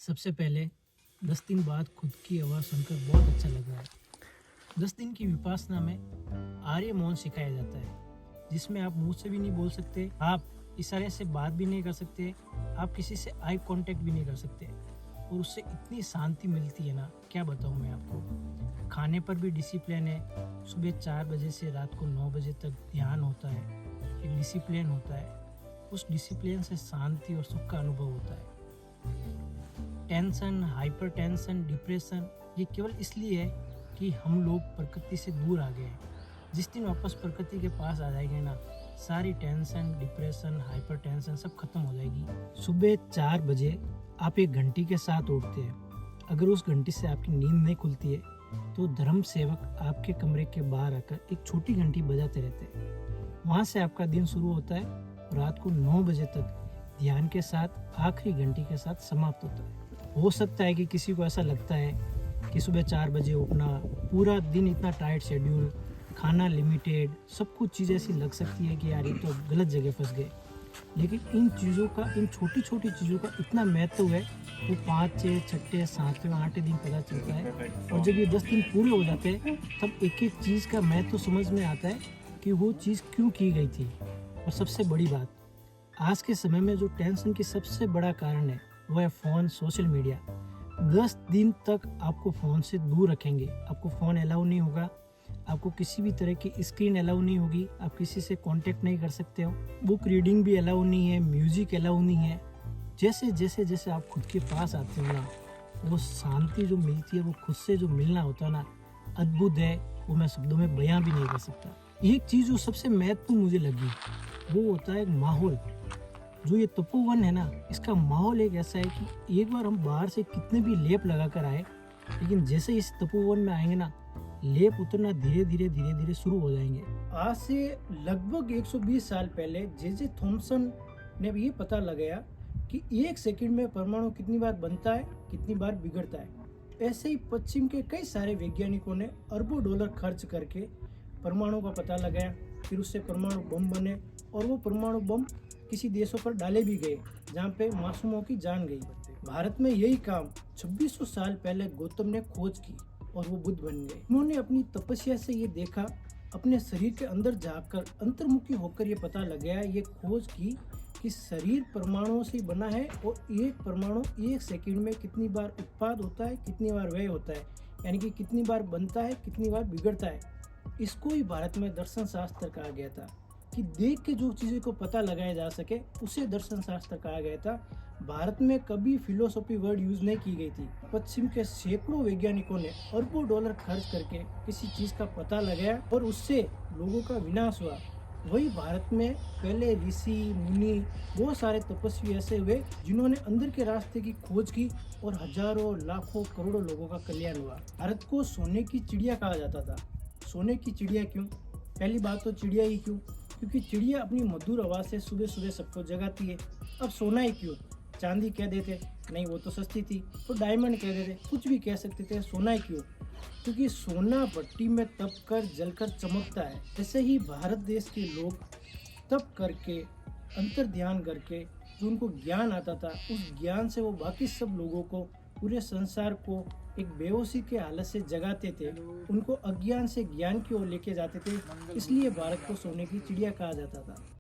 सबसे पहले 10 दिन बाद खुद की आवाज़ सुनकर बहुत अच्छा लग रहा है। 10 दिन की विपासना में आर्य मौन सिखाया जाता है, जिसमें आप मुंह से भी नहीं बोल सकते, आप इशारे से बात भी नहीं कर सकते, आप किसी से आई कांटेक्ट भी नहीं कर सकते और उससे इतनी शांति मिलती है ना, क्या बताऊँ मैं आपको। खाने पर भी डिसिप्लिन है, सुबह 4 बजे से रात को 9 बजे तक ध्यान होता है, एक डिसिप्लिन होता है। उस डिसिप्लिन से शांति और सुख का अनुभव होता है। टेंशन, हाइपर टेंशन, डिप्रेशन ये केवल इसलिए है कि हम लोग प्रकृति से दूर आ गए हैं। जिस दिन वापस प्रकृति के पास आ जाएंगे ना, सारी टेंशन, डिप्रेशन, हाइपर टेंशन सब खत्म हो जाएगी। सुबह 4 बजे आप एक घंटी के साथ उठते हैं। अगर उस घंटी से आपकी नींद नहीं खुलती है तो धर्म सेवक आपके कमरे के बाहर आकर एक छोटी घंटी बजाते रहते हैं। वहाँ से आपका दिन शुरू होता है और रात को 9 बजे तक ध्यान के साथ आखिरी घंटी के साथ समाप्त होता है। हो सकता है कि किसी को ऐसा लगता है कि सुबह 4 बजे उठना, पूरा दिन इतना टाइट शेड्यूल, खाना लिमिटेड, सब कुछ चीज़ें ऐसी लग सकती है कि यार ये तो गलत जगह फंस गए। लेकिन इन चीज़ों का, इन छोटी छोटी चीज़ों का इतना महत्व है वो 5, 6, 6, 7, 8 दिन पता चलता है। और जब ये 10 दिन पूरे हो जाते हैं तब एक एक चीज़ का महत्व समझ में आता है कि वो चीज़ क्यों की गई थी। और सबसे बड़ी बात, आज के समय में जो टेंशन की सबसे बड़ा कारण है वो है फ़ोन, सोशल मीडिया। 10 दिन तक आपको फ़ोन से दूर रखेंगे। आपको फ़ोन अलाउ नहीं होगा, आपको किसी भी तरह की स्क्रीन अलाउ नहीं होगी, आप किसी से कांटेक्ट नहीं कर सकते हो, बुक रीडिंग भी अलाउ नहीं है, म्यूज़िक अलाउ नहीं है। जैसे जैसे जैसे आप खुद के पास आते हो ना, वो शांति जो मिलती है, वो खुद से जो मिलना होता है ना, अद्भुत है। वो मैं शब्दों में बयां भी नहीं कर सकता। एक चीज़ जो सबसे महत्वपूर्ण मुझे लगी वो होता है माहौल। जो ये तपोवन है ना, इसका माहौल एक ऐसा है कि एक बार हम बाहर से कितने भी लेप लगा कर आए, लेकिन जैसे इस तपोवन में आएंगे ना, लेप उतरना धीरे धीरे धीरे धीरे शुरू हो जाएंगे। आज से लगभग 120 साल पहले जे थॉमसन ने भी ये पता लगाया कि 1 सेकंड में परमाणु कितनी बार बनता है, कितनी बार बिगड़ता है। ऐसे ही पश्चिम के कई सारे वैज्ञानिकों ने अरबों डॉलर खर्च करके परमाणु का पता लगाया, फिर उससे परमाणु बम बने और वो परमाणु बम किसी देशों पर डाले भी गए जहाँ पे मासूमों की जान गई। भारत में यही काम 2600 साल पहले गौतम ने खोज की और वो बुद्ध बन गए। उन्होंने अपनी तपस्या से ये देखा, अपने शरीर के अंदर जाकर अंतर्मुखी होकर ये पता लगाया, ये खोज की कि शरीर परमाणुओं से बना है और एक परमाणु 1 सेकंड में कितनी बार उत्पाद होता है, कितनी बार व्यय होता है, यानी कि कितनी बार बनता है, कितनी बार बिगड़ता है। इसको ही भारत में दर्शन शास्त्र कहा गया था कि देख के जो चीज़ों को पता लगाया जा सके उसे दर्शन शास्त्र कहा गया था। भारत में कभी फिलोसॉफी वर्ड यूज नहीं की गई थी। पश्चिम के सैकड़ों वैज्ञानिकों ने अरबों डॉलर खर्च करके किसी चीज़ का पता लगाया और उससे लोगों का विनाश हुआ। वही भारत में पहले ऋषि मुनि, बहुत सारे तपस्वी ऐसे हुए जिन्होंने अंदर के रास्ते की खोज की और हजारों, लाखों, करोड़ों लोगों का कल्याण हुआ। भारत को सोने की चिड़िया कहा जाता था। सोने की चिड़िया क्यों? पहली बात तो चिड़िया ही क्यों? क्योंकि चिड़िया अपनी मधुर आवाज़ से सुबह सुबह सबको जगाती है। अब सोना ही क्यों? चांदी कह देते, नहीं वो तो सस्ती थी, तो डायमंड कह देते, कुछ भी कह सकते थे, सोना ही क्यों? क्योंकि सोना भट्टी में तप कर जलकर चमकता है। ऐसे ही भारत देश के लोग तप करके, अंतर ध्यान करके जो उनको ज्ञान आता था, उस ज्ञान से वो बाकी सब लोगों को, पूरे संसार को एक बेहोशी के हालत से जगाते थे, उनको अज्ञान से ज्ञान की ओर लेके जाते थे। इसलिए भारत को सोने की चिड़िया कहा जाता था।